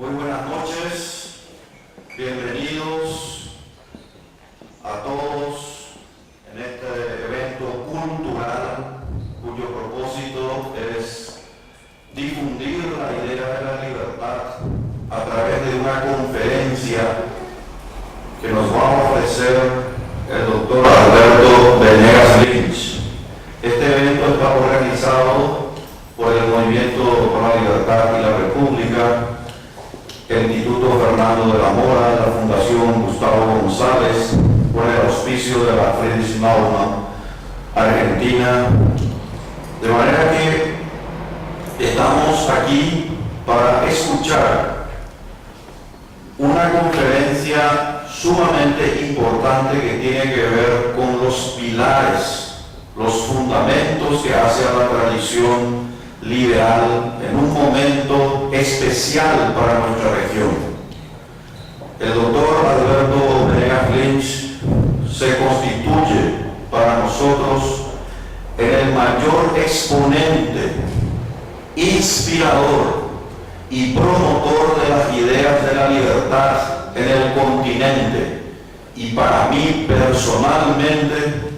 Muy buenas noches, bienvenidos a todos en este evento cultural cuyo propósito es difundir la idea de la libertad a través de una conferencia que nos va a ofrecer el doctor Alberto Venegas Lynch. Este evento está organizado por el Movimiento por la Libertad y la República, el Instituto Fernando de la Mora, la Fundación Gustavo González, por el auspicio de la Friedrich Naumann Argentina. De manera que estamos aquí para escuchar una conferencia sumamente importante que tiene que ver con los pilares, los fundamentos que hace a la tradición liberal en un momento especial para nuestra región. El doctor Alberto Venegas Lynch se constituye para nosotros en el mayor exponente, inspirador y promotor de las ideas de la libertad en el continente y para mí personalmente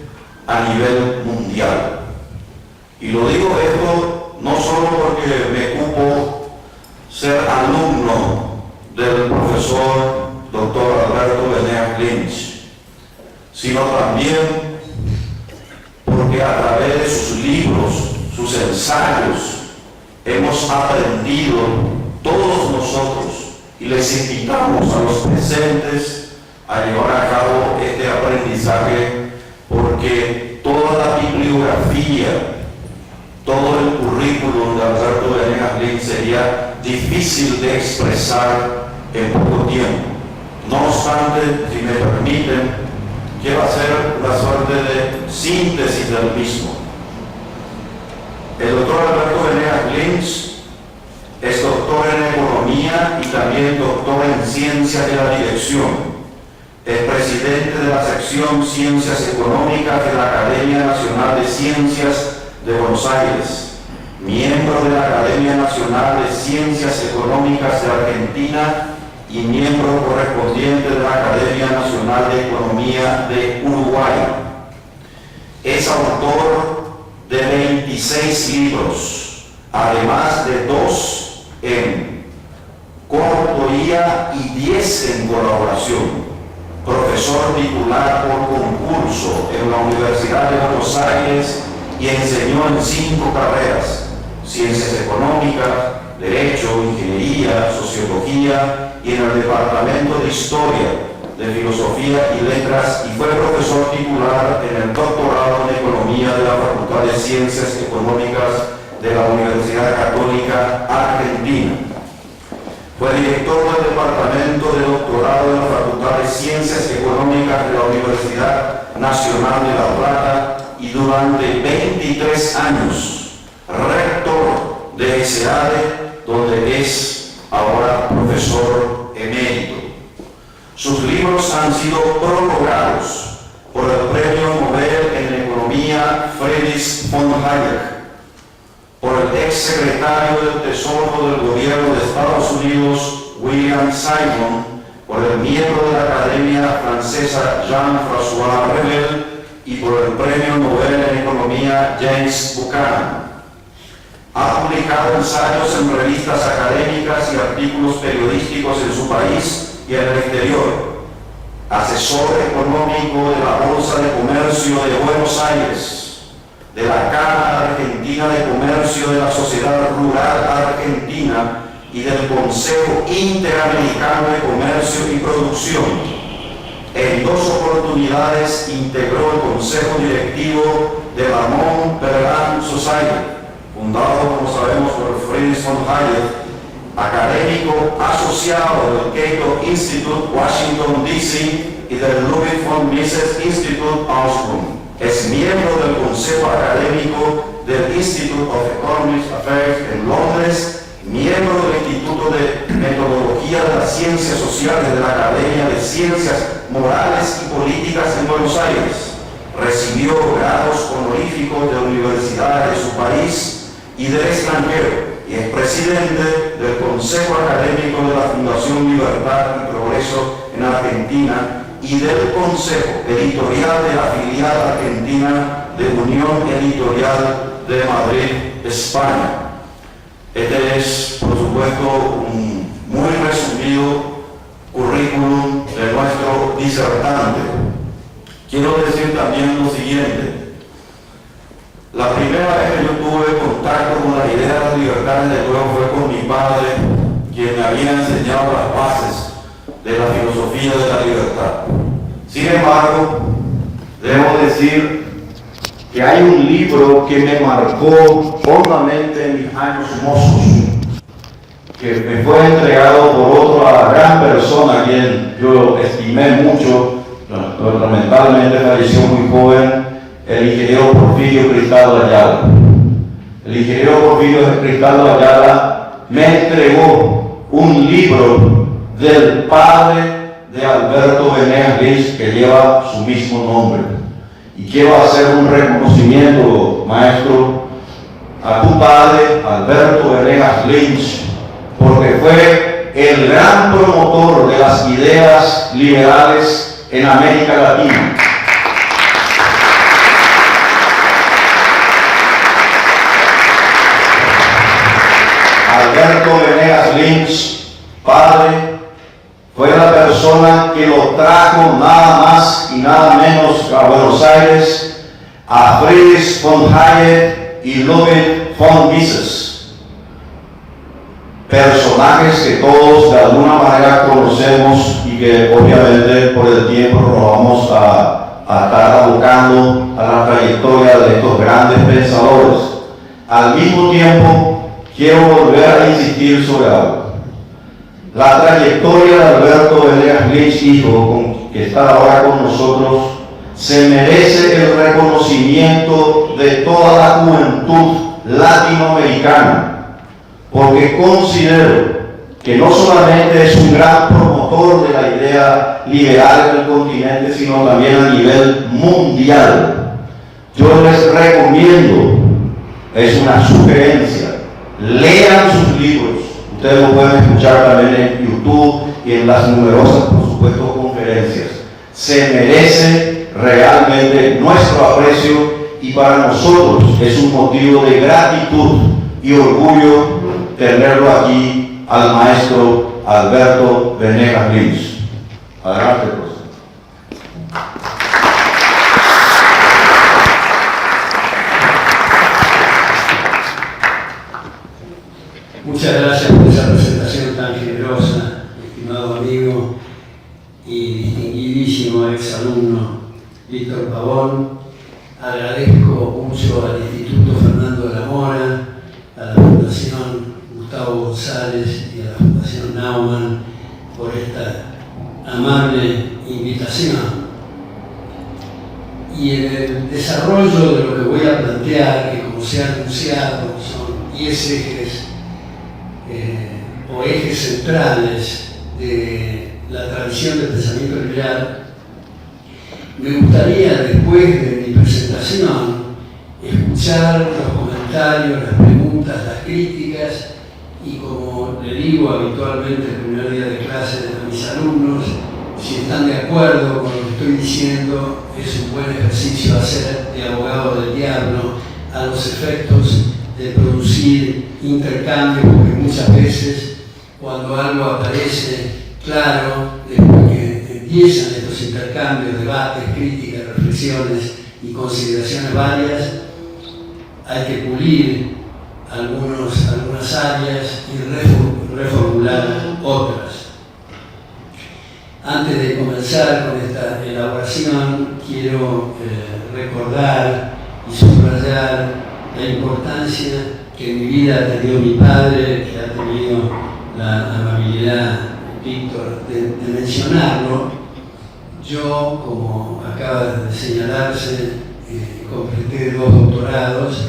a nivel mundial. Y lo digo esto no solo porque me cupo ser alumno del profesor doctor Alberto Venegas Lynch, sino también porque a través de sus libros, sus ensayos, hemos aprendido todos nosotros y les invitamos a los presentes a llevar a cabo este aprendizaje, porque toda la bibliografía, todo el currículum de Alberto Venegas Lynch sería difícil de expresar en poco tiempo. No obstante, si me permiten, quiero hacer una suerte de síntesis del mismo. El doctor Alberto Venegas Lynch es doctor en Economía y también doctor en Ciencias de la Dirección. Es presidente de la sección Ciencias Económicas de la Academia Nacional de Ciencias de Buenos Aires, miembro de la Academia Nacional de Ciencias Económicas de Argentina y miembro correspondiente de la Academia Nacional de Economía de Uruguay. Es autor de 26 libros, además de 2 en coautoría y 10 en colaboración. Profesor titular por concurso en la Universidad de Buenos Aires y enseñó en 5 carreras: Ciencias Económicas, Derecho, Ingeniería, Sociología y en el Departamento de Historia, de Filosofía y Letras, y fue profesor titular en el doctorado en Economía de la Facultad de Ciencias Económicas de la Universidad Católica Argentina. Fue director del Departamento de Doctorado de la Facultad de Ciencias Económicas de la Universidad Nacional de La Plata y durante 23 años rector de SEADE, donde es ahora profesor emérito. Sus libros han sido prologados por el Premio Nobel en Economía Friedrich von Hayek, por el ex secretario del Tesoro del Gobierno de Estados Unidos, William Simon, por el miembro de la Academia Francesa Jean-François Revel y por el Premio Nobel en Economía James Buchanan. Ha publicado ensayos en revistas académicas y artículos periodísticos en su país y en el exterior. Asesor económico de la Bolsa de Comercio de Buenos Aires, de la Cámara Argentina de Comercio de la Sociedad Rural Argentina y del Consejo Interamericano de Comercio y Producción. En 2 oportunidades integró el Consejo Directivo de la Mont-Pelerin Society, fundado, como sabemos, por Friedrich von Hayek, académico asociado del Cato Institute, Washington, D.C. y del Ludwig von Mises Institute, Augsburg. Es miembro del Consejo Académico del Institute of Economic Affairs en Londres, miembro del Instituto de Metodología de las Ciencias Sociales de la Academia de Ciencias Morales y Políticas en Buenos Aires. Recibió grados honoríficos de universidades de su país y del extranjero. y es presidente del Consejo Académico de la Fundación Libertad y Progreso en Argentina y del Consejo Editorial de la filial argentina de Unión Editorial de Madrid, España. Este es, por supuesto, un muy resumido currículum de nuestro disertante. Quiero decir también lo siguiente. La primera vez que yo tuve contacto con la idea de las libertades de nuevo fue con mi padre, quien me había enseñado las bases de la filosofía de la libertad. Sin embargo, debo decir que hay un libro que me marcó hondamente en mis años mozos, que me fue entregado por otra gran persona a quien yo estimé mucho, lamentablemente falleció muy joven, el ingeniero Porfirio Cristaldo Ayala. El ingeniero Porfirio Cristaldo Ayala me entregó un libro del padre de Alberto Venegas Lynch que lleva su mismo nombre. Y quiero hacer un reconocimiento, maestro, a tu padre, Alberto Venegas Lynch, porque fue el gran promotor de las ideas liberales en América Latina. Alberto Venegas Lynch, padre, fue la persona que lo trajo nada más y nada menos a Buenos Aires a Friedrich von Hayek y Ludwig von Mises, personajes que todos de alguna manera conocemos y que obviamente por el tiempo nos vamos a estar abocando a la trayectoria de estos grandes pensadores. Al mismo tiempo, quiero volver a insistir sobre algo. La trayectoria de Alberto Venegas Lynch, hijo, que está ahora con nosotros, se merece el reconocimiento de toda la juventud latinoamericana, porque considero que no solamente es un gran promotor de la idea liberal en el continente, sino también a nivel mundial. Yo les recomiendo, es una sugerencia, lean sus libros. Ustedes lo pueden escuchar también en YouTube y en las numerosas, por supuesto, conferencias. Se merece realmente nuestro aprecio y para nosotros es un motivo de gratitud y orgullo tenerlo aquí al maestro Alberto Venegas Lynch. Adelante, profesor. Muchas gracias por esa presentación tan generosa, estimado amigo y distinguidísimo exalumno Víctor Pavón. Agradezco mucho al Instituto Fernando de la Mora, a la Fundación Gustavo González y a la Fundación Naumann por esta amable invitación. Y en el desarrollo de lo que voy a plantear, que como se ha anunciado son 10 ejes o ejes centrales de la tradición del pensamiento liberal, me gustaría, después de mi presentación, escuchar los comentarios, las preguntas, las críticas, y como le digo habitualmente el primer día de clase a mis alumnos, si están de acuerdo con lo que estoy diciendo, es un buen ejercicio hacer de abogado del diablo a los efectos de producir intercambios, porque muchas veces cuando algo aparece claro, después que empiezan estos intercambios, debates, críticas, reflexiones y consideraciones varias, hay que pulir algunas áreas y reformular otras. Antes de comenzar con esta elaboración, quiero recordar y subrayar la importancia que en mi vida ha tenido mi padre, que ha tenido la amabilidad, Víctor, de mencionarlo. Yo, como acaba de señalarse, completé 2 doctorados,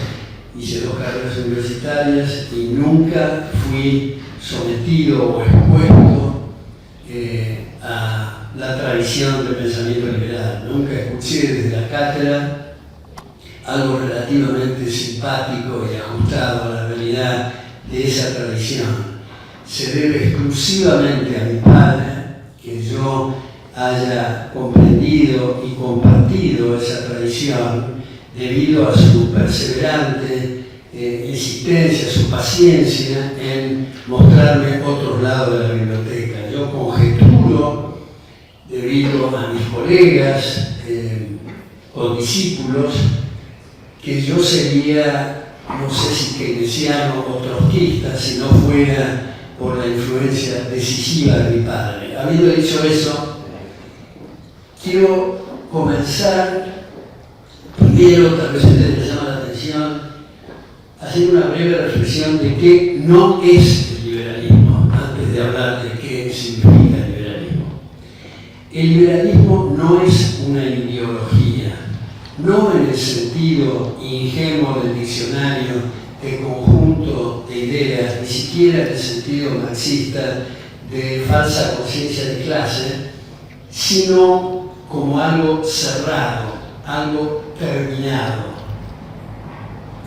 hice 2 carreras universitarias y nunca fui sometido o expuesto a la tradición del pensamiento liberal. Nunca escuché desde la cátedra algo relativamente simpático y ajustado a la realidad de esa tradición se debe exclusivamente a mi padre, que yo haya comprendido y compartido esa tradición debido a su perseverante insistencia, su paciencia en mostrarme otros lados de la biblioteca. Yo conjeturo, debido a mis colegas condiscípulos, que yo sería, no sé si keynesiano o trotskista, si no fuera por la influencia decisiva de mi padre. Habiendo dicho eso, quiero comenzar primero, tal vez a ustedes les llama la atención, haciendo una breve reflexión de qué no es el liberalismo, antes de hablar de qué significa el liberalismo. El liberalismo no es una ideología, no en el sentido ingenuo del diccionario de conjunto de ideas, ni siquiera en el sentido marxista de falsa conciencia de clase, sino como algo cerrado, algo terminado.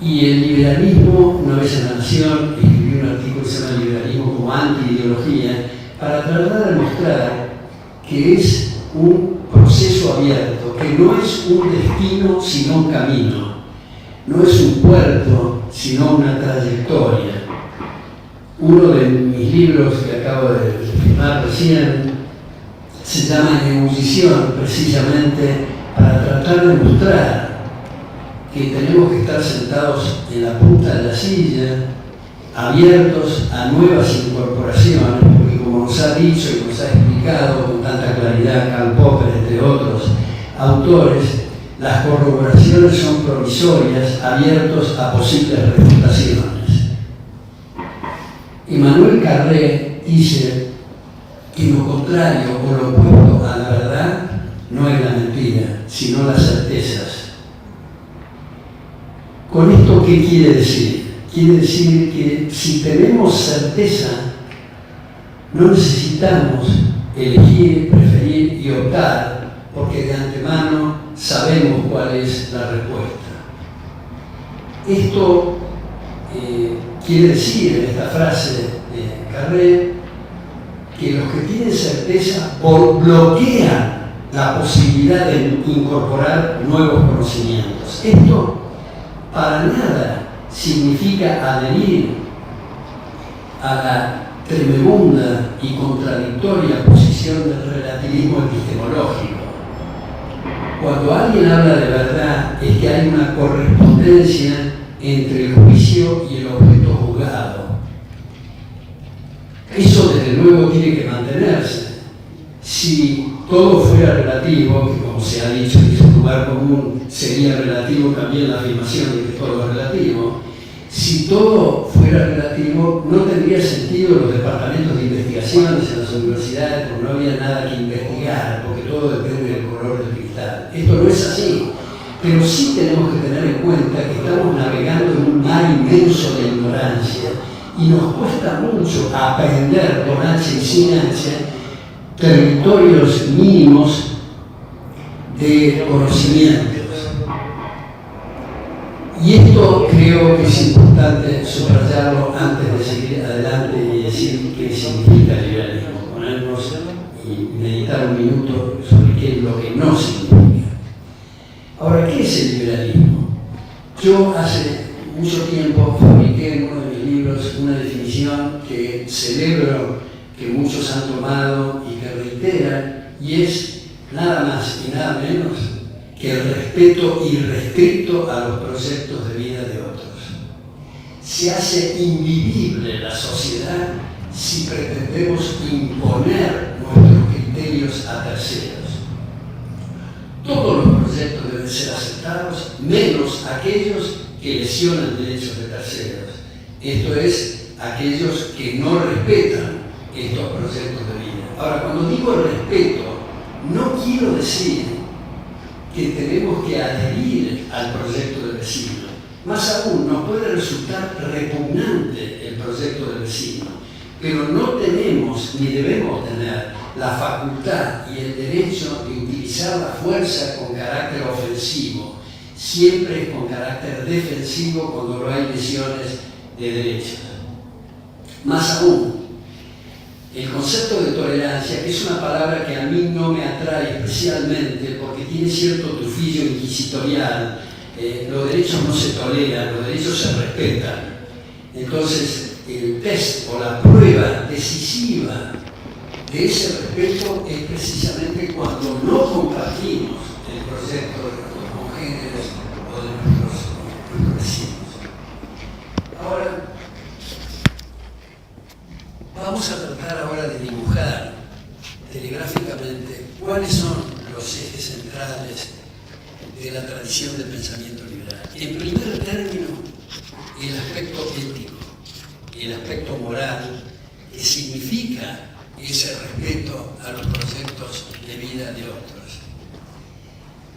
Y el liberalismo, una vez en La Nación, escribí un artículo que se llama Liberalismo como anti-ideología, para tratar de mostrar que es un proceso abierto, que no es un destino sino un camino, no es un puerto sino una trayectoria. Uno de mis libros que acabo de firmar recién se llama En ebullición, precisamente para tratar de mostrar que tenemos que estar sentados en la punta de la silla, abiertos a nuevas incorporaciones, porque como nos ha dicho y nos ha explicado con tanta claridad Karl Popper, entre otros autores, las corroboraciones son provisorias, abiertos a posibles refutaciones. Emmanuel Carré dice que lo contrario o lo opuesto a la verdad no es la mentira, sino las certezas. ¿Con esto qué quiere decir? Quiere decir que si tenemos certeza, no necesitamos elegir, preferir y optar, porque de antemano sabemos cuál es la respuesta. Esto quiere decir en esta frase de Carré que los que tienen certeza bloquean la posibilidad de incorporar nuevos conocimientos. Esto para nada significa adherir a la tremenda y contradictoria posición del relativismo epistemológico. Cuando alguien habla de verdad es que hay una correspondencia entre el juicio y el objeto juzgado. Eso desde luego tiene que mantenerse. Si todo fuera relativo, que como se ha dicho en su lugar común, sería relativo también la afirmación de que todo es relativo. Si todo fuera relativo, no tendría sentido los departamentos de investigaciones en las universidades, porque no habría nada que investigar, porque todo depende del color del cristal. Esto no es así, pero sí tenemos que tener en cuenta que estamos navegando en un mar inmenso de ignorancia y nos cuesta mucho aprender con H y sin H territorios mínimos de conocimientos. Y esto creo que es importante subrayarlo antes de seguir adelante y decir qué significa el liberalismo. Ponernos y meditar un minuto sobre qué es lo que no significa. Ahora, ¿qué es el liberalismo? Yo hace mucho tiempo fabriqué en uno de mis libros una definición que celebro que muchos han tomado y que reiteran, y es nada más y nada menos que el respeto irrestricto a los proyectos de vida de otros. Se hace invivible la sociedad si pretendemos imponer nuestros criterios a terceros. Todos los proyectos deben ser aceptados, menos aquellos que lesionan derechos de terceros. Esto es, aquellos que no respetan estos proyectos de vida. Ahora, cuando digo respeto, no quiero decir que tenemos que adherir al proyecto del vecino. Más aún, nos puede resultar repugnante el proyecto del vecino, pero no tenemos ni debemos tener la facultad y el derecho de utilizar la fuerza con carácter ofensivo. Siempre es con carácter defensivo cuando no hay lesiones de derechos. Más aún, el concepto de tolerancia, que es una palabra que a mí no me atrae especialmente porque tiene cierto tufillo inquisitorial, los derechos no se toleran, los derechos se respetan. Entonces, el test o la prueba decisiva de ese respeto es precisamente cuando no compartimos el proyecto de nuestros congéneres o de nuestros vecinos. Ahora, vamos a tratar ahora de dibujar telegráficamente cuáles son los ejes centrales de la tradición del pensamiento liberal. En primer término, el aspecto ético, el aspecto moral, que significa ese respeto a los proyectos de vida de otros.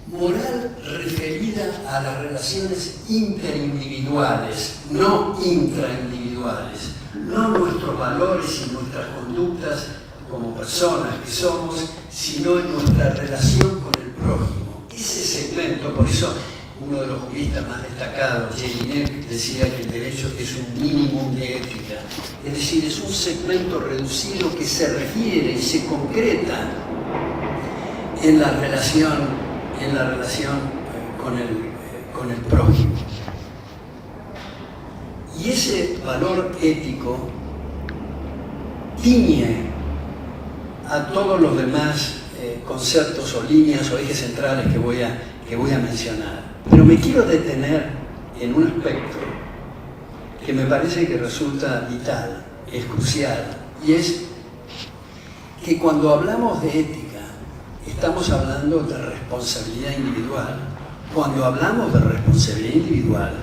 Moral referida a las relaciones interindividuales, no intraindividuales, no nuestros valores y nuestras conductas como personas que somos, sino en nuestra relación con el prójimo. Ese segmento, por eso uno de los juristas más destacados, Jelinek, decía que el derecho es un mínimo de ética. Es decir, es un segmento reducido que se refiere y se concreta en la relación con el prójimo. Y ese valor ético tiñe a todos los demás conceptos o líneas o ejes centrales que voy a mencionar. Pero me quiero detener en un aspecto que me parece que resulta vital, es crucial, y es que cuando hablamos de ética, estamos hablando de responsabilidad individual. Cuando hablamos de responsabilidad individual,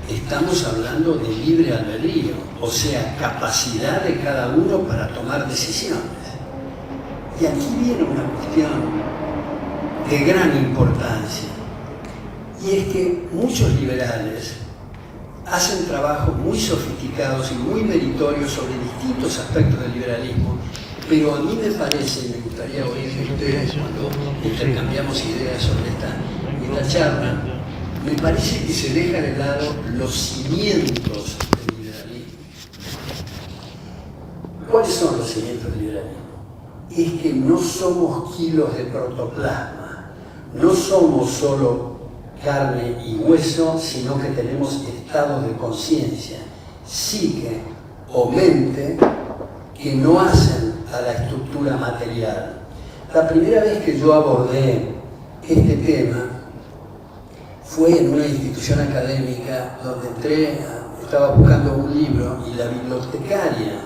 estamos hablando de libre albedrío, o sea, capacidad de cada uno para tomar decisiones. Y aquí viene una cuestión de gran importancia, y es que muchos liberales hacen trabajos muy sofisticados y muy meritorios sobre distintos aspectos del liberalismo, pero a mí me parece, y me gustaría oír de ustedes cuando intercambiamos ideas sobre esta charla, me parece que se deja de lado los cimientos del liberalismo. ¿Cuáles son los cimientos del liberalismo? Es que no somos kilos de protoplasma, no somos solo carne y hueso, sino que tenemos estados de conciencia, psique o mente que no hacen a la estructura material. La primera vez que yo abordé este tema fue en una institución académica donde estaba buscando un libro y la bibliotecaria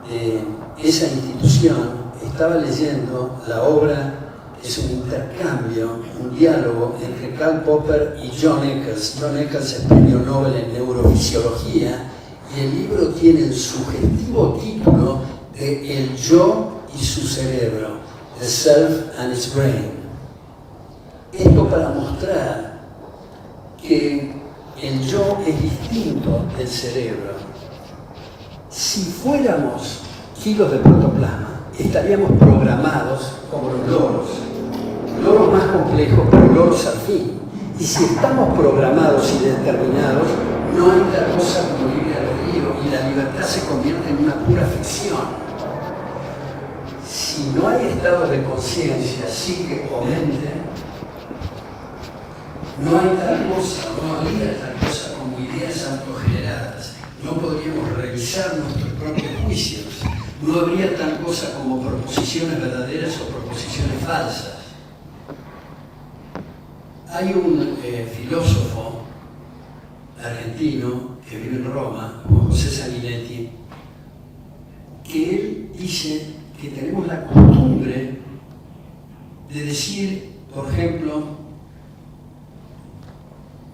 de esa institución estaba leyendo la obra. Es un intercambio, un diálogo entre Karl Popper y John Eccles. John Eccles es premio Nobel en neurofisiología y el libro tiene el sugestivo título de El yo y su cerebro, The Self and its Brain. Esto para mostrar que el yo es distinto del cerebro. Si fuéramos kilos de protoplasma, estaríamos programados como los loros más complejos, pero loros al fin. Y si estamos programados y determinados, no hay tal cosa como libre albedrío y la libertad se convierte en una pura ficción. Si no hay estados de conciencia, psique o mente, no hay tal cosa, no habría tal cosa como ideas autogeneradas. No podríamos revisar nuestros propios juicios. No habría tal cosa como proposiciones verdaderas o proposiciones falsas. Hay un filósofo argentino que vive en Roma, Juan José Sanguinetti, que él dice que tenemos la costumbre de decir, por ejemplo,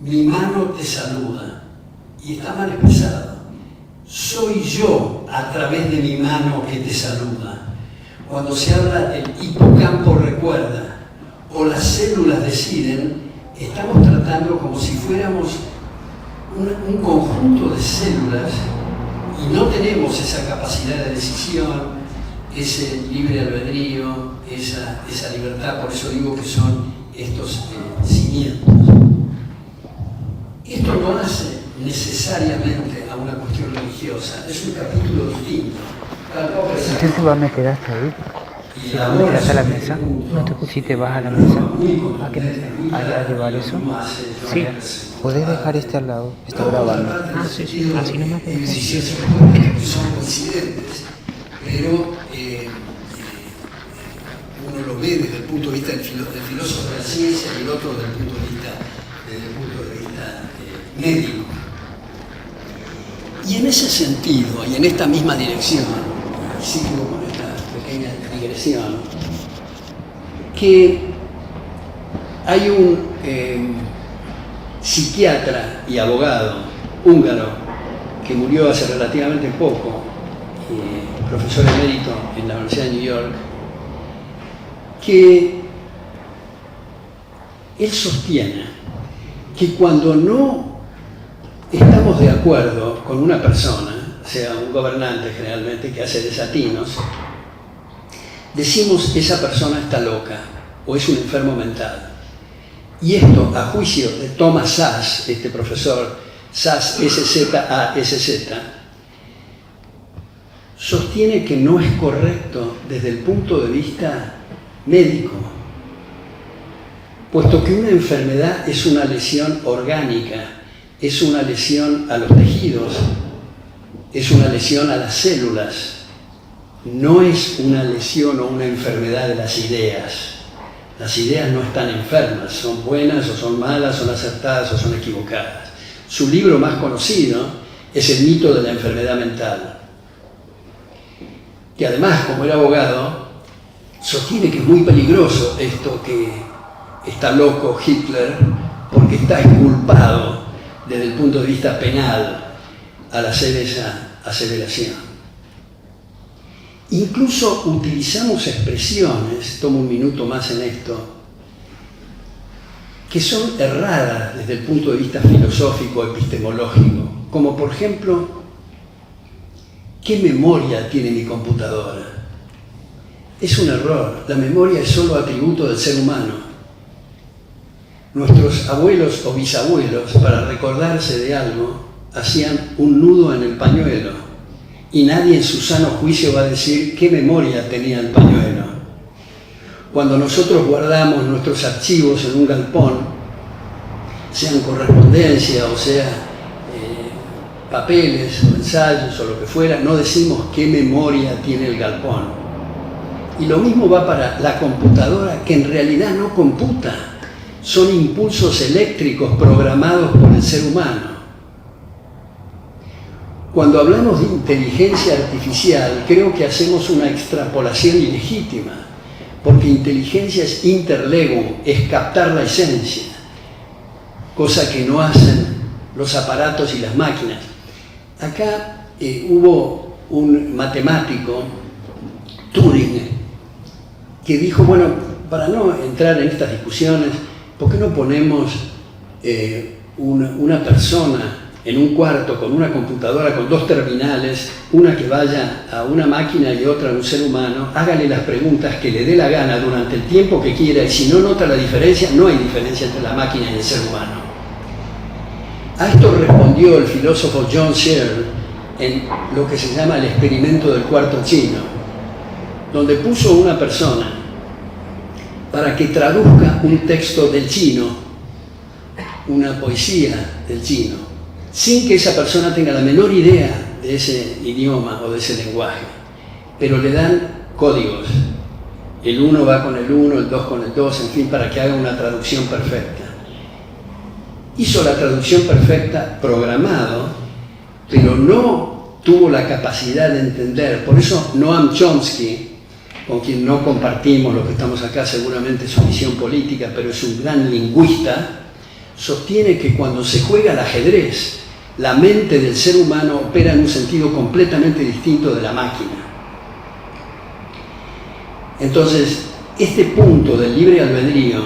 mi mano te saluda, y está mal expresado. Soy yo a través de mi mano que te saluda. Cuando se habla del hipocampo recuerda o las células deciden, estamos tratando como si fuéramos un conjunto de células y no tenemos esa capacidad de decisión, ese libre albedrío, esa libertad. Por eso digo que son estos cimientos. Esto no hace necesariamente a un una cuestión religiosa, es un capítulo distinto. Entonces vos me quedaste ahí. Si vos me quedaste a la mesa, si te vas a la mesa, ¿a qué mesa? ¿A llevar eso? Sí. ¿Podés dejar este al lado? Está grabando. Ah, sí, sí, así no me acuerdo. Sí, son coincidentes, pero uno lo ve desde el punto de vista del filósofo de la ciencia y el otro desde el punto de vista médico. Y en ese sentido, y en esta misma dirección, sigo con esta pequeña digresión, que hay un psiquiatra y abogado húngaro que murió hace relativamente poco, profesor emérito en la Universidad de New York, que él sostiene que cuando no estamos de acuerdo con una persona, sea un gobernante generalmente que hace desatinos, decimos esa persona está loca o es un enfermo mental. Y esto, a juicio de Thomas Szasz, este profesor, Szasz, S-Z-A-S-Z, sostiene que no es correcto desde el punto de vista médico, puesto que una enfermedad es una lesión orgánica, es una lesión a los tejidos, es una lesión a las células, no es una lesión o una enfermedad de las ideas. Las ideas no están enfermas, son buenas o son malas, son acertadas o son equivocadas. Su libro más conocido es El mito de la enfermedad mental. Y además, como era abogado, sostiene que es muy peligroso esto que está loco Hitler, porque está inculpado desde el punto de vista penal al hacer esa aseveración. Incluso utilizamos expresiones, tomo un minuto más en esto, que son erradas desde el punto de vista filosófico, epistemológico, como por ejemplo, ¿qué memoria tiene mi computadora? Es un error, la memoria es solo atributo del ser humano. Nuestros abuelos o bisabuelos, para recordarse de algo, hacían un nudo en el pañuelo. Y nadie en su sano juicio va a decir qué memoria tenía el pañuelo. Cuando nosotros guardamos nuestros archivos en un galpón, sean correspondencia o sea papeles o ensayos o lo que fuera, no decimos qué memoria tiene el galpón. Y lo mismo va para la computadora, que en realidad no computa, son impulsos eléctricos programados por el ser humano. Cuando hablamos de inteligencia artificial, creo que hacemos una extrapolación ilegítima, porque inteligencia es interlegum, es captar la esencia, cosa que no hacen los aparatos y las máquinas. Acá hubo un matemático, Turing, que dijo, bueno, para no entrar en estas discusiones, ¿por qué no ponemos una persona en un cuarto con una computadora con dos terminales, una que vaya a una máquina y otra a un ser humano, hágale las preguntas que le dé la gana durante el tiempo que quiera, y si no nota la diferencia, no hay diferencia entre la máquina y el ser humano? A esto respondió el filósofo John Searle en lo que se llama el experimento del cuarto chino, donde puso una persona para que traduzca un texto del chino, una poesía del chino, sin que esa persona tenga la menor idea de ese idioma o de ese lenguaje, pero le dan códigos. El 1 va con el 1, el 2 con el 2, en fin, para que haga una traducción perfecta. Hizo la traducción perfecta programado, pero no tuvo la capacidad de entender. Por eso Noam Chomsky, con quien no compartimos lo que estamos acá, seguramente su visión política, pero es un gran lingüista, sostiene que cuando se juega al ajedrez, la mente del ser humano opera en un sentido completamente distinto de la máquina. Entonces, este punto del libre albedrío,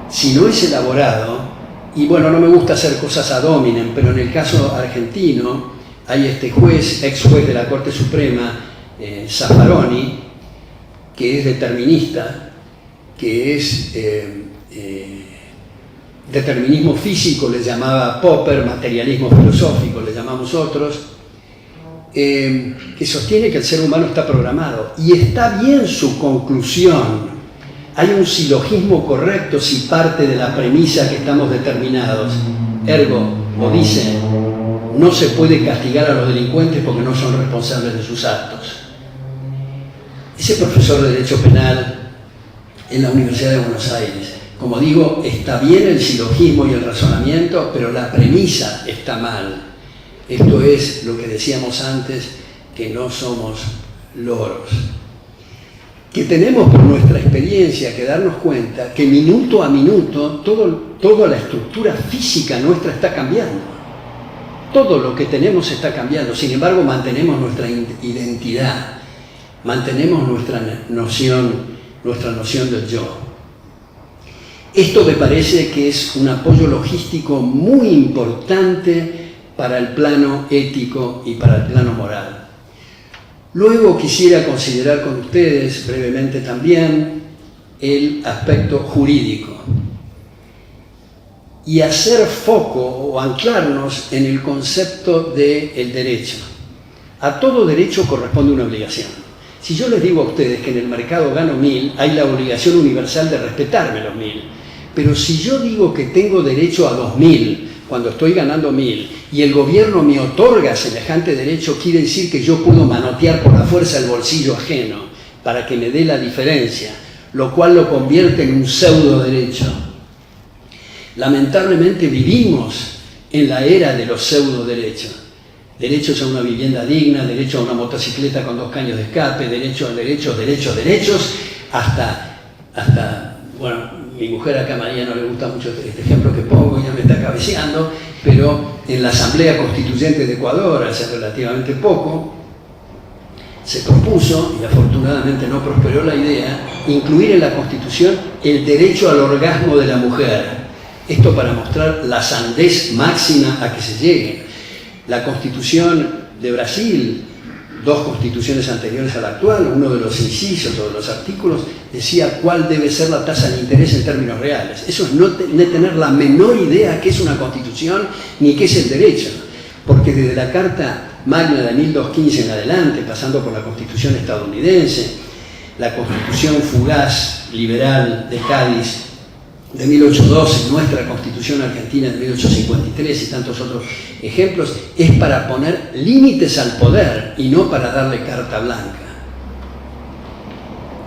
si no es elaborado, y bueno, no me gusta hacer cosas ad hominem, pero en el caso argentino hay este juez, ex juez de la Corte Suprema, Zaffaroni, que es determinista, que es determinismo físico, le llamaba Popper, materialismo filosófico, le llamaba llamamos otros, que sostiene que el ser humano está programado. Y está bien su conclusión. Hay un silogismo correcto si parte de la premisa que estamos determinados. Ergo, o dice, no se puede castigar a los delincuentes porque no son responsables de sus actos. Ese profesor de Derecho Penal en la Universidad de Buenos Aires, como digo, está bien el silogismo y el razonamiento, pero la premisa está mal. Esto es lo que decíamos antes, que no somos loros. Que tenemos por nuestra experiencia que darnos cuenta que minuto a minuto toda la estructura física nuestra está cambiando. Todo lo que tenemos está cambiando. Sin embargo, mantenemos nuestra identidad, mantenemos nuestra noción del yo. Esto me parece que es un apoyo logístico muy importante para el plano ético y para el plano moral. Luego quisiera considerar con ustedes brevemente también el aspecto jurídico y hacer foco o anclarnos en el concepto del derecho. A todo derecho corresponde una obligación. Si yo les digo a ustedes que en el mercado gano 1000, hay la obligación universal de respetarme los 1000. Pero si yo digo que tengo derecho a 2000 cuando estoy ganando 1000 y el gobierno me otorga semejante derecho, quiere decir que yo puedo manotear por la fuerza el bolsillo ajeno para que me dé la diferencia, lo cual lo convierte en un pseudo derecho. Lamentablemente vivimos en la era de los pseudo derechos. Derechos a una vivienda digna, derecho a una motocicleta con 2 caños de escape, derechos, hasta, bueno, mi mujer acá, María, no le gusta mucho este ejemplo que pongo, ya me está cabeceando, pero en la Asamblea Constituyente de Ecuador, hace relativamente poco, se propuso, y afortunadamente no prosperó la idea, incluir en la Constitución el derecho al orgasmo de la mujer. Esto para mostrar la sandez máxima a que se llegue. La Constitución de Brasil, 2 constituciones anteriores a la actual, uno de los incisos o de los artículos, decía cuál debe ser la tasa de interés en términos reales. Eso es no tener la menor idea qué es una constitución ni qué es el derecho. Porque desde la Carta Magna de 1215 en adelante, pasando por la Constitución estadounidense, la Constitución fugaz liberal de Cádiz de 1812, nuestra Constitución argentina de 1853 y tantos otros ejemplos, es para poner límites al poder y no para darle carta blanca.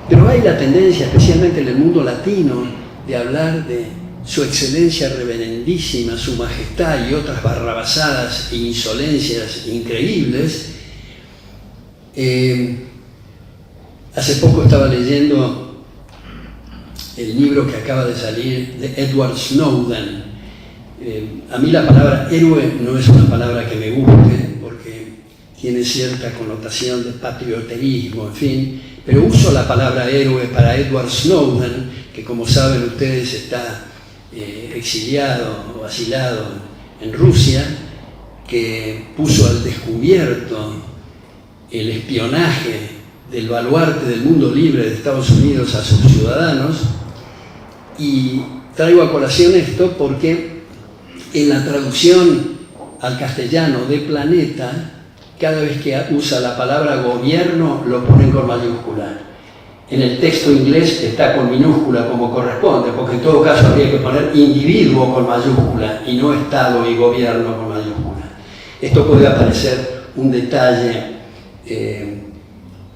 Pero hay la tendencia, especialmente en el mundo latino, de hablar de su excelencia reverendísima, su majestad y otras barrabasadas e insolencias increíbles. Hace poco estaba leyendo el libro que acaba de salir de Edward Snowden. A mí la palabra héroe no es una palabra que me guste porque tiene cierta connotación de patrioterismo, en fin, pero uso la palabra héroe para Edward Snowden, que como saben ustedes está exiliado o asilado en Rusia, que puso al descubierto el espionaje del baluarte del mundo libre de Estados Unidos a sus ciudadanos. Y traigo a colación esto porque en la traducción al castellano de Planeta, cada vez que usa la palabra gobierno lo ponen con mayúscula. En el texto inglés está con minúscula como corresponde, porque en todo caso habría que poner individuo con mayúscula y no Estado y gobierno con mayúscula. Esto puede parecer un detalle,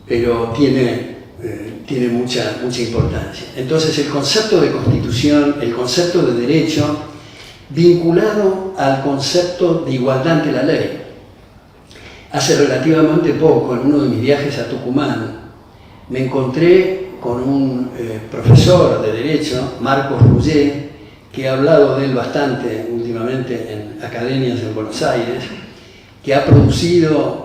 pero tiene mucha importancia. Entonces el concepto de constitución, el concepto de derecho, vinculado al concepto de igualdad ante la ley. Hace relativamente poco, en uno de mis viajes a Tucumán, me encontré con un profesor de Derecho, Marcos Ruggier, que ha hablado de él bastante últimamente en academias en Buenos Aires, que ha producido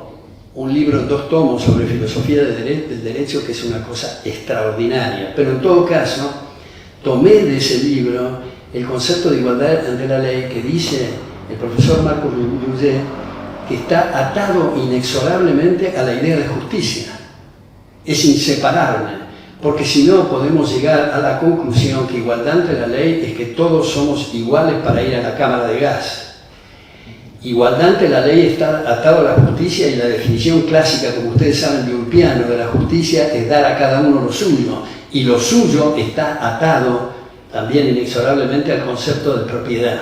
un libro en 2 tomos sobre filosofía del derecho, que es una cosa extraordinaria. Pero en todo caso, tomé de ese libro el concepto de igualdad ante la ley que dice el profesor Marcos Ruggier, que está atado inexorablemente a la idea de justicia. Es inseparable, porque si no podemos llegar a la conclusión que igualdad ante la ley es que todos somos iguales para ir a la cámara de gas. Igualdad ante la ley está atado a la justicia, y la definición clásica, como ustedes saben, de Ulpiano, de la justicia es dar a cada uno lo suyo, y lo suyo está atado también inexorablemente al concepto de propiedad.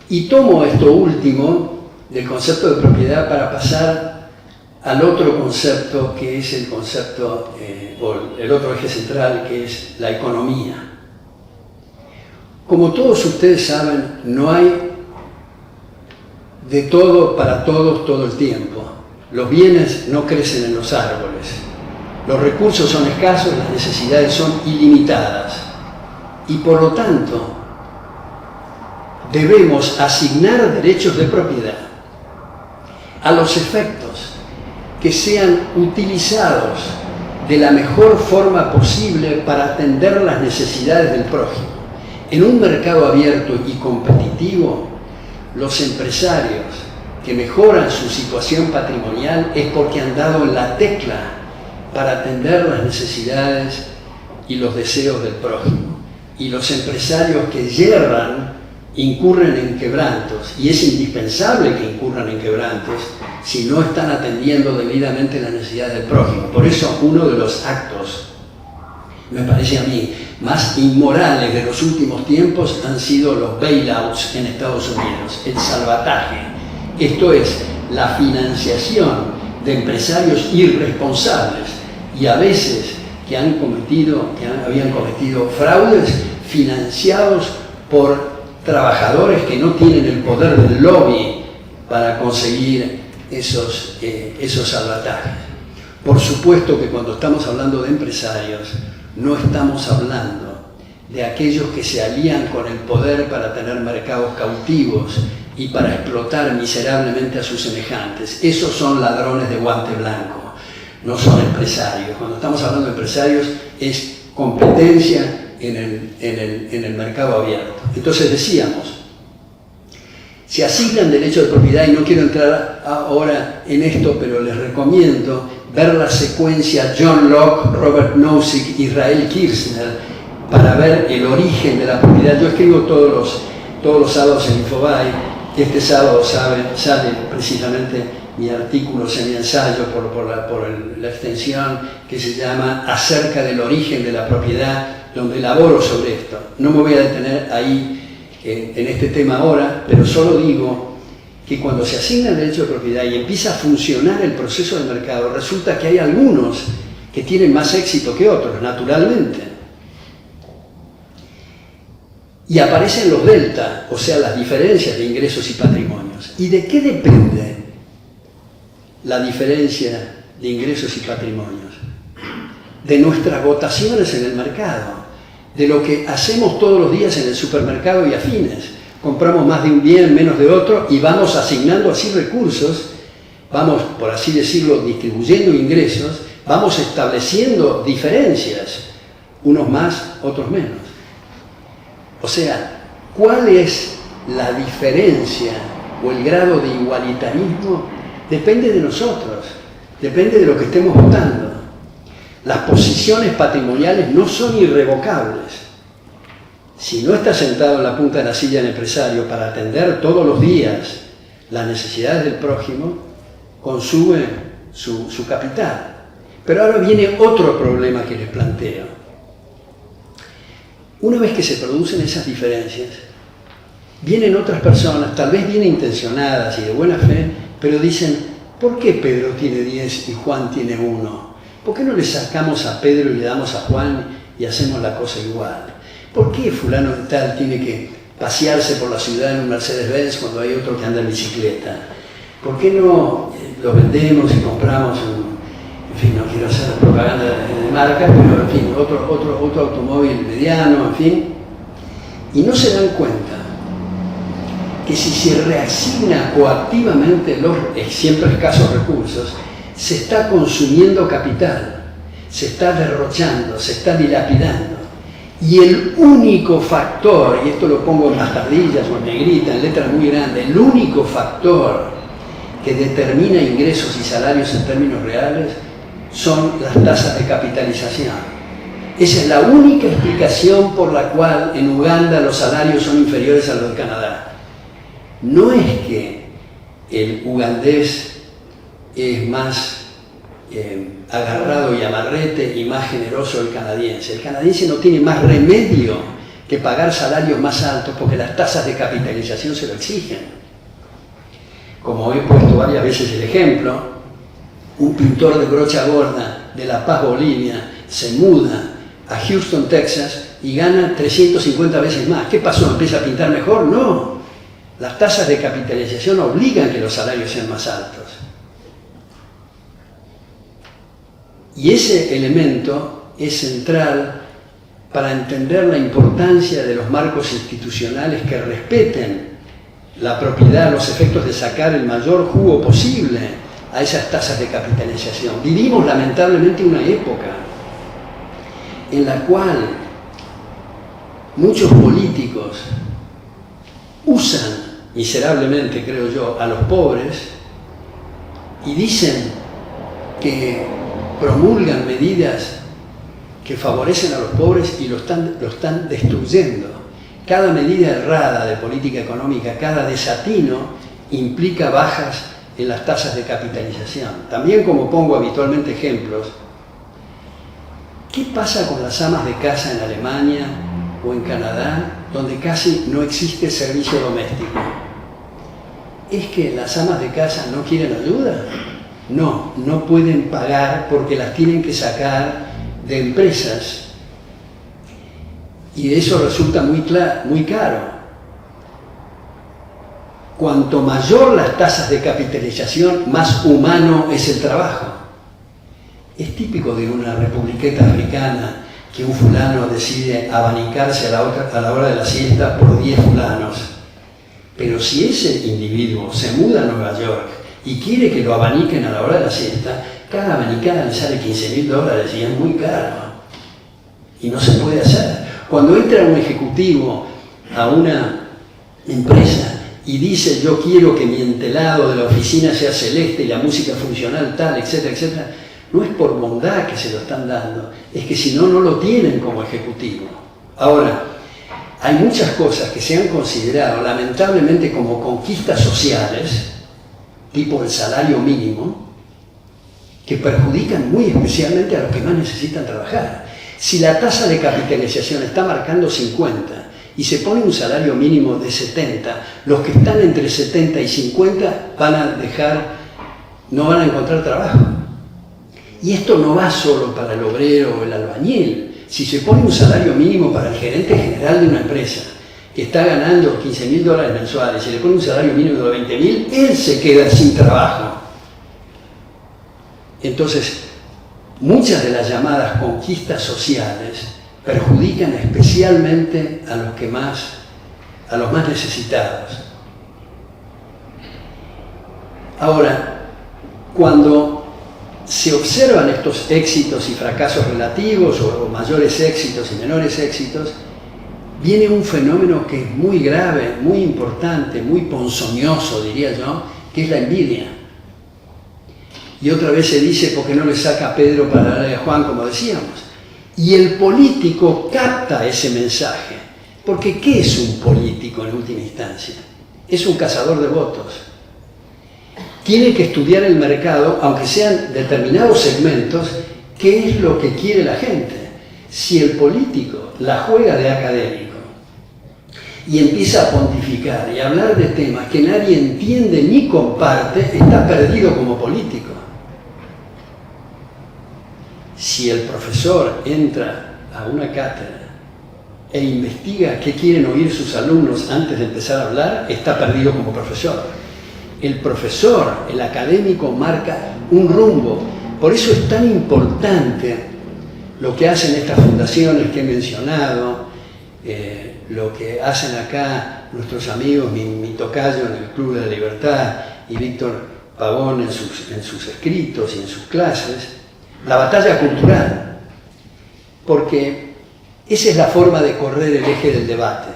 Y tomo esto último del concepto de propiedad para pasar al otro concepto, que es el concepto, o el otro eje central, que es la economía. Como todos ustedes saben, no hay de todo para todos todo el tiempo. Los bienes no crecen en los árboles. Los recursos son escasos, las necesidades son ilimitadas. Y por lo tanto, debemos asignar derechos de propiedad a los efectos que sean utilizados de la mejor forma posible para atender las necesidades del prójimo. En un mercado abierto y competitivo, los empresarios que mejoran su situación patrimonial es porque han dado en la tecla para atender las necesidades y los deseos del prójimo. Y los empresarios que yerran incurren en quebrantos, y es indispensable que incurran en quebrantos si no están atendiendo debidamente las necesidades del prójimo. Por eso uno de los actos, me parece a mí, más inmorales de los últimos tiempos han sido los bailouts en Estados Unidos, el salvataje. Esto es la financiación de empresarios irresponsables y a veces que habían cometido fraudes financiados por trabajadores que no tienen el poder del lobby para conseguir esos salvatajes. Por supuesto que cuando estamos hablando de empresarios, no estamos hablando de aquellos que se alían con el poder para tener mercados cautivos y para explotar miserablemente a sus semejantes. Esos son ladrones de guante blanco, no son empresarios. Cuando estamos hablando de empresarios es competencia en el mercado abierto. Entonces decíamos, se asignan derechos de propiedad, y no quiero entrar ahora en esto, pero les recomiendo ver la secuencia John Locke, Robert Nozick, Israel Kirzner, para ver el origen de la propiedad. Yo escribo todos los sábados en Infobae, y este sábado sale precisamente mi artículo semi-ensayo por la extensión que se llama Acerca del origen de la propiedad, donde elaboro sobre esto. No me voy a detener ahí en este tema ahora, pero solo digo que cuando se asigna el derecho de propiedad y empieza a funcionar el proceso del mercado, resulta que hay algunos que tienen más éxito que otros, naturalmente. Y aparecen los delta, o sea, las diferencias de ingresos y patrimonios. ¿Y de qué depende la diferencia de ingresos y patrimonios? De nuestras votaciones en el mercado, de lo que hacemos todos los días en el supermercado y afines. Compramos más de un bien, menos de otro, y vamos asignando así recursos, vamos, por así decirlo, distribuyendo ingresos, vamos estableciendo diferencias, unos más, otros menos. O sea, ¿cuál es la diferencia o el grado de igualitarismo? Depende de nosotros, depende de lo que estemos votando. Las posiciones patrimoniales no son irrevocables. Si no está sentado en la punta de la silla el empresario para atender todos los días las necesidades del prójimo, consume su capital. Pero ahora viene otro problema que les planteo. Una vez que se producen esas diferencias, vienen otras personas, tal vez bien intencionadas y de buena fe, pero dicen, ¿por qué Pedro tiene 10 y Juan tiene 1? ¿Por qué no le sacamos a Pedro y le damos a Juan y hacemos la cosa igual? ¿Por qué fulano de tal tiene que pasearse por la ciudad en un Mercedes-Benz cuando hay otro que anda en bicicleta? ¿Por qué no lo vendemos y compramos en fin, no quiero hacer propaganda de marca, pero en fin, otro automóvil mediano, en fin? Y no se dan cuenta que si se reasigna coactivamente los siempre escasos recursos, se está consumiendo capital, se está derrochando, se está dilapidando. Y el único factor, y esto lo pongo en bastardillas o en negrita, en letras muy grandes, el único factor que determina ingresos y salarios en términos reales son las tasas de capitalización. Esa es la única explicación por la cual en Uganda los salarios son inferiores a los de Canadá. no es que el ugandés es más agarrado y amarrete y más generoso el canadiense. El canadiense no tiene más remedio que pagar salarios más altos porque las tasas de capitalización se lo exigen. Como he puesto varias veces el ejemplo, un pintor de brocha gorda de La Paz, Bolivia, se muda a Houston, Texas, y gana 350 veces más. ¿Qué pasó? ¿Empieza a pintar mejor? No. Las tasas de capitalización obligan que los salarios sean más altos. Y ese elemento es central para entender la importancia de los marcos institucionales que respeten la propiedad, los efectos de sacar el mayor jugo posible a esas tasas de capitalización. Vivimos lamentablemente una época en la cual muchos políticos usan miserablemente, creo yo, a los pobres y dicen que promulgan medidas que favorecen a los pobres y lo están destruyendo. Cada medida errada de política económica, cada desatino, implica bajas en las tasas de capitalización. También, como pongo habitualmente ejemplos, ¿qué pasa con las amas de casa en Alemania o en Canadá, donde casi no existe servicio doméstico? ¿Es que las amas de casa no quieren ayuda? No, no pueden pagar porque las tienen que sacar de empresas y eso resulta muy caro. Cuanto mayor las tasas de capitalización, más humano es el trabajo. Es típico de una republiqueta africana que un fulano decide abanicarse a la hora de la siesta por 10 fulanos. Pero si ese individuo se muda a Nueva York y quiere que lo abaniquen a la hora de la siesta, cada abanicada le sale $15.000 y es muy caro. Y no se puede hacer. Cuando entra un ejecutivo a una empresa y dice yo quiero que mi entelado de la oficina sea celeste y la música funcional tal, etcétera, etcétera, no es por bondad que se lo están dando, es que si no, no lo tienen como ejecutivo. Ahora, hay muchas cosas que se han considerado lamentablemente como conquistas sociales, tipo el salario mínimo, que perjudican muy especialmente a los que más necesitan trabajar. Si la tasa de capitalización está marcando 50 y se pone un salario mínimo de 70, los que están entre 70 y 50 no van a encontrar trabajo. Y esto no va solo para el obrero o el albañil. Si se pone un salario mínimo para el gerente general de una empresa que está ganando $15.000 mensuales y le pone un salario mínimo de 20.000, él se queda sin trabajo. Entonces, muchas de las llamadas conquistas sociales perjudican especialmente a los más necesitados. Ahora, cuando se observan estos éxitos y fracasos relativos, o mayores éxitos y menores éxitos, viene un fenómeno que es muy grave, muy importante, muy ponzoñoso, diría yo, que es la envidia. Y otra vez se dice, ¿por qué no le saca a Pedro para darle a Juan, como decíamos? Y el político capta ese mensaje. Porque ¿qué es un político en última instancia? Es un cazador de votos. Tiene que estudiar el mercado, aunque sean determinados segmentos, qué es lo que quiere la gente. Si el político la juega de académico y empieza a pontificar y a hablar de temas que nadie entiende ni comparte, está perdido como político. Si el profesor entra a una cátedra e investiga qué quieren oír sus alumnos antes de empezar a hablar, está perdido como profesor. El profesor, el académico, marca un rumbo. Por eso es tan importante lo que hacen estas fundaciones que he mencionado, lo que hacen acá nuestros amigos, mi tocayo en el Club de la Libertad y Víctor Pavón en sus escritos y en sus clases, la batalla cultural, porque esa es la forma de correr el eje del debate,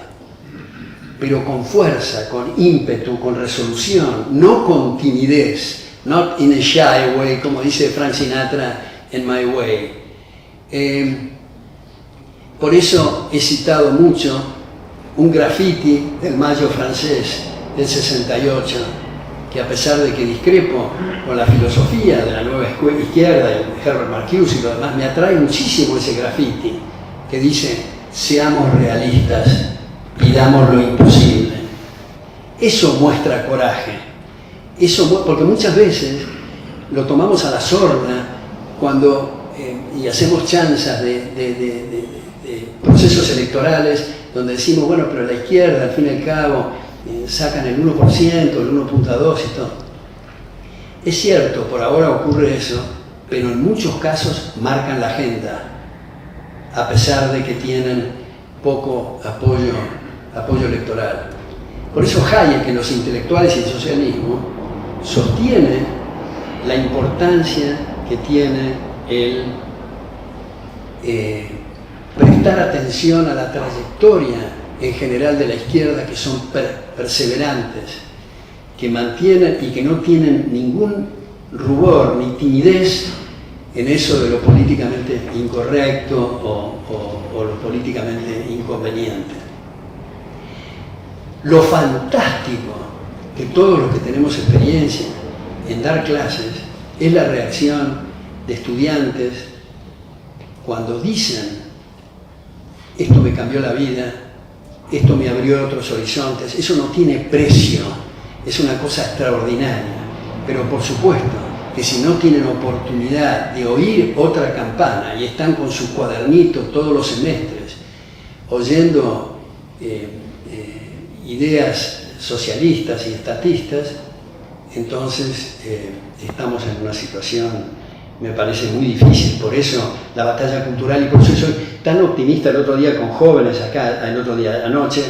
pero con fuerza, con ímpetu, con resolución, no con timidez, not in a shy way, como dice Frank Sinatra en My Way. Por eso he citado mucho un graffiti del Mayo francés del 68, que a pesar de que discrepo con la filosofía de la nueva izquierda, de Herbert Marcuse y lo demás, me atrae muchísimo ese graffiti que dice: seamos realistas, pidamos lo imposible. Eso muestra coraje, porque muchas veces lo tomamos a la sorna cuando, y hacemos chanzas de procesos electorales donde decimos, bueno, pero la izquierda al fin y al cabo sacan el 1%, el 1.2% y todo. Es cierto, por ahora ocurre eso, pero en muchos casos marcan la agenda, a pesar de que tienen poco apoyo electoral. Por eso Hayek, en Los intelectuales y el socialismo, sostiene la importancia que tiene el prestar atención a la trayectoria en general de la izquierda, que son perseverantes, que mantienen y que no tienen ningún rubor ni timidez en eso de lo políticamente incorrecto o lo políticamente inconveniente. Lo fantástico que todos los que tenemos experiencia en dar clases es la reacción de estudiantes cuando dicen: esto me cambió la vida, esto me abrió otros horizontes. Eso no tiene precio, es una cosa extraordinaria. Pero por supuesto que si no tienen oportunidad de oír otra campana y están con su cuadernito todos los semestres oyendo ideas socialistas y estatistas, entonces estamos en una situación, me parece, muy difícil. Por eso la batalla cultural, y por eso soy tan optimista. El otro día con jóvenes acá, anoche,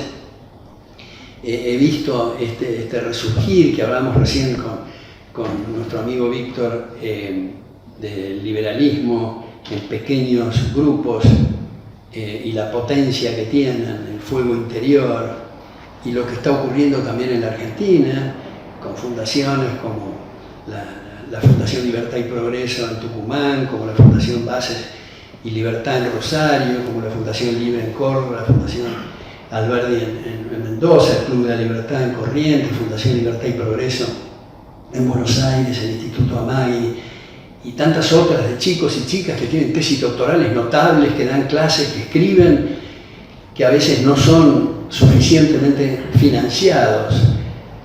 he visto este resurgir que hablamos recién con nuestro amigo Víctor, del liberalismo en pequeños grupos, y la potencia que tienen, el fuego interior, y lo que está ocurriendo también en la Argentina, con fundaciones como la Fundación Libertad y Progreso en Tucumán, como la Fundación Bases y Libertad en Rosario, como la Fundación Libre en Córdoba, la Fundación Alberdi en Mendoza, el Club de la Libertad en Corrientes, Fundación Libertad y Progreso en Buenos Aires, el Instituto Amagui, y tantas otras de chicos y chicas que tienen tesis doctorales notables, que dan clases, que escriben, que a veces no son suficientemente financiados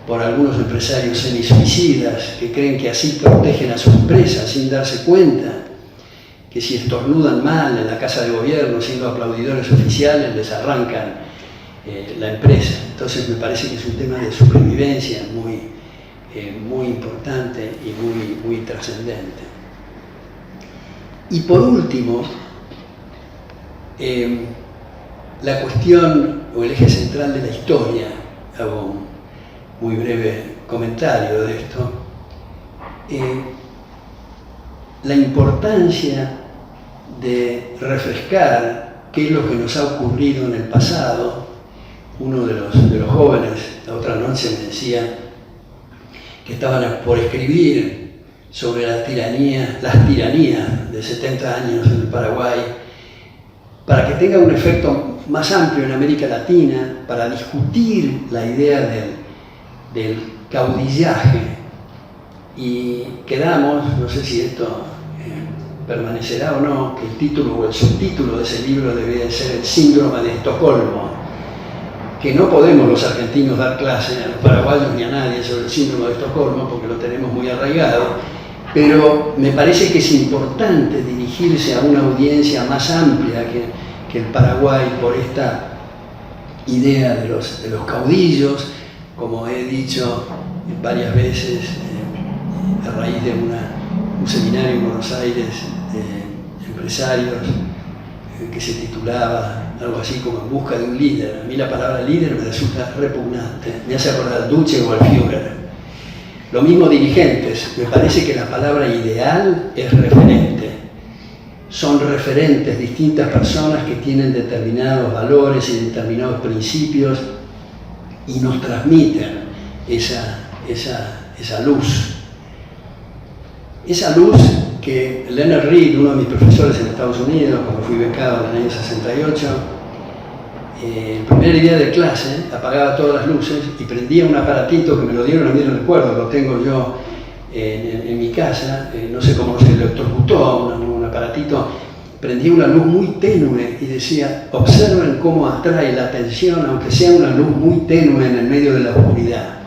por algunos empresarios semisuicidas, que creen que así protegen a su empresa sin darse cuenta que si estornudan mal en la Casa de Gobierno siendo aplaudidores oficiales les arrancan la empresa. Entonces me parece que es un tema de supervivencia muy importante y muy trascendente. Y por último, la cuestión o el eje central de la historia, hago un muy breve comentario de esto, la importancia de refrescar qué es lo que nos ha ocurrido en el pasado. Uno de los jóvenes la otra noche me decía que estaban por escribir sobre las tiranías de 70 años en el Paraguay, para que tenga un efecto más amplio en América Latina, para discutir la idea del caudillaje. Y quedamos, no sé si esto permanecerá o no, que el título o el subtítulo de ese libro debería ser El síndrome de Estocolmo, que no podemos los argentinos dar clase a los paraguayos ni a nadie sobre el síndrome de Estocolmo porque lo tenemos muy arraigado, pero me parece que es importante dirigirse a una audiencia más amplia que el Paraguay por esta idea de los caudillos, como he dicho varias veces a raíz de un seminario en Buenos Aires de empresarios que se titulaba algo así como En busca de un líder. A mí la palabra líder me resulta repugnante, me hace acordar al Duce o al Führer. Lo mismo dirigentes, me parece que la palabra ideal es referente. Son referentes distintas personas que tienen determinados valores y determinados principios y nos transmiten esa luz. Esa luz que Leonard Read, uno de mis profesores en Estados Unidos, cuando fui becado en el año 68, en primer día de clase apagaba todas las luces y prendía un aparatito que me lo dieron a mí, no recuerdo, lo tengo yo en mi casa, no sé cómo se electrocutó, un aparatito, prendía una luz muy tenue y decía: observen cómo atrae la atención, aunque sea una luz muy tenue en el medio de la oscuridad,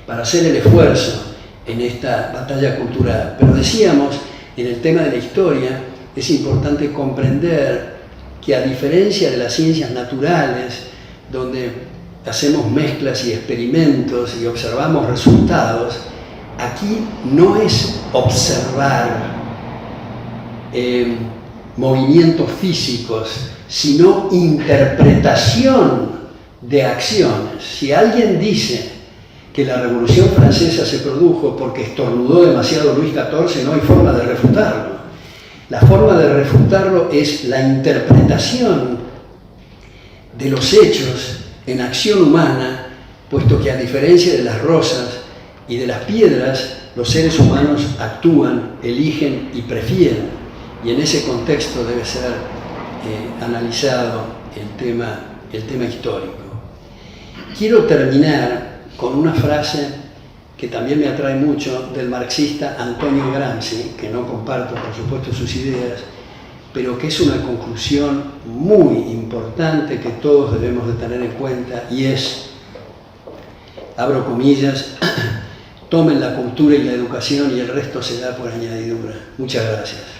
para hacer el esfuerzo en esta batalla cultural. Pero decíamos, en el tema de la historia, es importante comprender que, a diferencia de las ciencias naturales, donde hacemos mezclas y experimentos y observamos resultados, aquí no es observar movimientos físicos, sino interpretación de acciones. Si alguien dice que la Revolución Francesa se produjo porque estornudó demasiado Luis XIV, no hay forma de refutarlo. La forma de refutarlo es la interpretación de los hechos en acción humana, puesto que, a diferencia de las rosas y de las piedras, los seres humanos actúan, eligen y prefieren. Y en ese contexto debe ser analizado el tema histórico. Quiero terminar con una frase que también me atrae mucho, del marxista Antonio Gramsci, que no comparto, por supuesto, sus ideas, pero que es una conclusión muy importante que todos debemos de tener en cuenta, y es, abro comillas: tomen la cultura y la educación y el resto se da por añadidura. Muchas gracias.